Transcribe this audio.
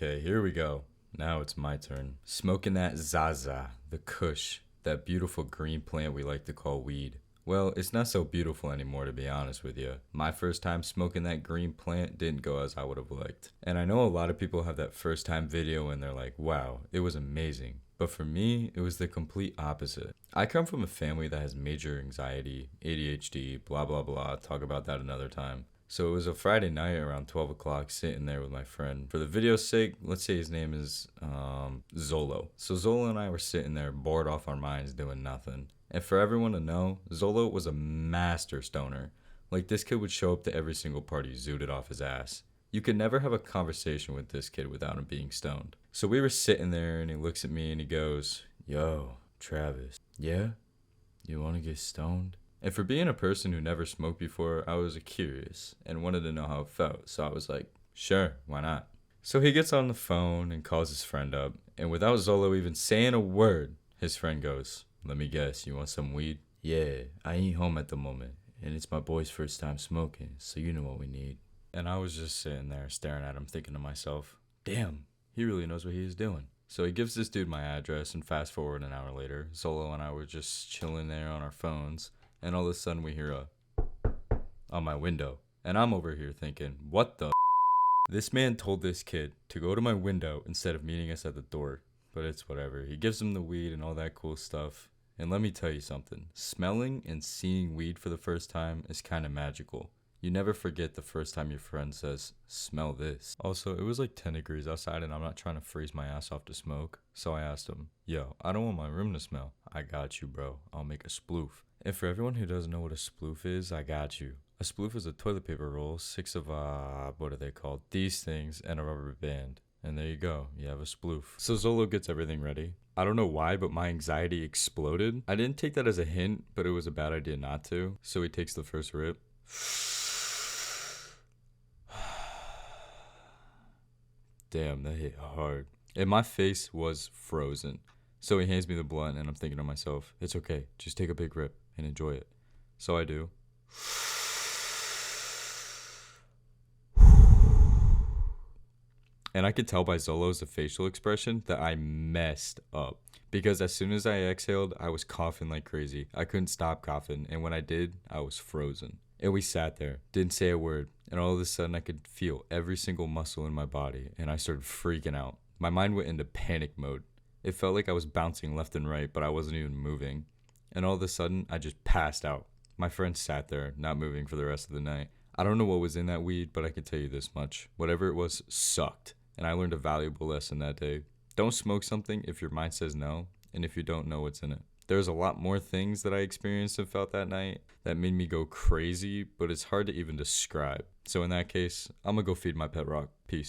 Okay, here we go. Now it's my turn. Smoking that Zaza, the Kush, that beautiful green plant we like to call weed. Well, it's not so beautiful anymore, to be honest with you. My first time smoking that green plant didn't go as I would have liked. And I know a lot of people have that first time video and they're like, wow, it was amazing. But for me, it was the complete opposite. I come from a family that has major anxiety, ADHD, blah, blah, blah. Talk about that another time. So it was a Friday night around 12 o'clock sitting there with my friend. For the video's sake, let's say his name is Zolo. So Zolo and I were sitting there bored off our minds doing nothing. And for everyone to know, Zolo was a master stoner. Like, this kid would show up to every single party zooted off his ass. You could never have a conversation with this kid without him being stoned. So we were sitting there and he looks at me and he goes, "Yo, Travis, yeah? You wanna get stoned?" And for being a person who never smoked before, I was curious and wanted to know how it felt. So I was like, sure, why not? So he gets on the phone and calls his friend up. And without Zolo even saying a word, his friend goes, "Let me guess, you want some weed?" "Yeah, I ain't home at the moment. And it's my boy's first time smoking, so you know what we need." And I was just sitting there staring at him thinking to myself, damn, he really knows what he's doing. So he gives this dude my address, and fast forward an hour later, Zolo and I were just chilling there on our phones. And all of a sudden we hear a on my window. And I'm over here thinking, what the This man told this kid to go to my window instead of meeting us at the door. But it's whatever. He gives him the weed and all that cool stuff. And let me tell you something. Smelling and seeing weed for the first time is kind of magical. You never forget the first time your friend says, "Smell this." Also, it was like 10 degrees outside and I'm not trying to freeze my ass off to smoke. So I asked him, "Yo, I don't want my room to smell." "I got you, bro. I'll make a sploof." And for everyone who doesn't know what a sploof is, I got you. A sploof is a toilet paper roll, 6 of, what are they called? These things, and a rubber band. And there you go, you have a sploof. So Zolo gets everything ready. I don't know why, but my anxiety exploded. I didn't take that as a hint, but it was a bad idea not to. So he takes the first rip. Damn, that hit hard. And my face was frozen. So he hands me the blunt, and I'm thinking to myself, it's okay, just take a big rip and enjoy it. So I do. And I could tell by Zolo's facial expression that I messed up. Because as soon as I exhaled, I was coughing like crazy. I couldn't stop coughing, and when I did, I was frozen. And we sat there, didn't say a word, and all of a sudden I could feel every single muscle in my body, and I started freaking out. My mind went into panic mode. It felt like I was bouncing left and right, but I wasn't even moving. And all of a sudden, I just passed out. My friend sat there, not moving for the rest of the night. I don't know what was in that weed, but I can tell you this much. Whatever it was sucked. And I learned a valuable lesson that day. Don't smoke something if your mind says no, and if you don't know what's in it. There's a lot more things that I experienced and felt that night that made me go crazy, but it's hard to even describe. So in that case, I'm gonna go feed my pet rock. Peace.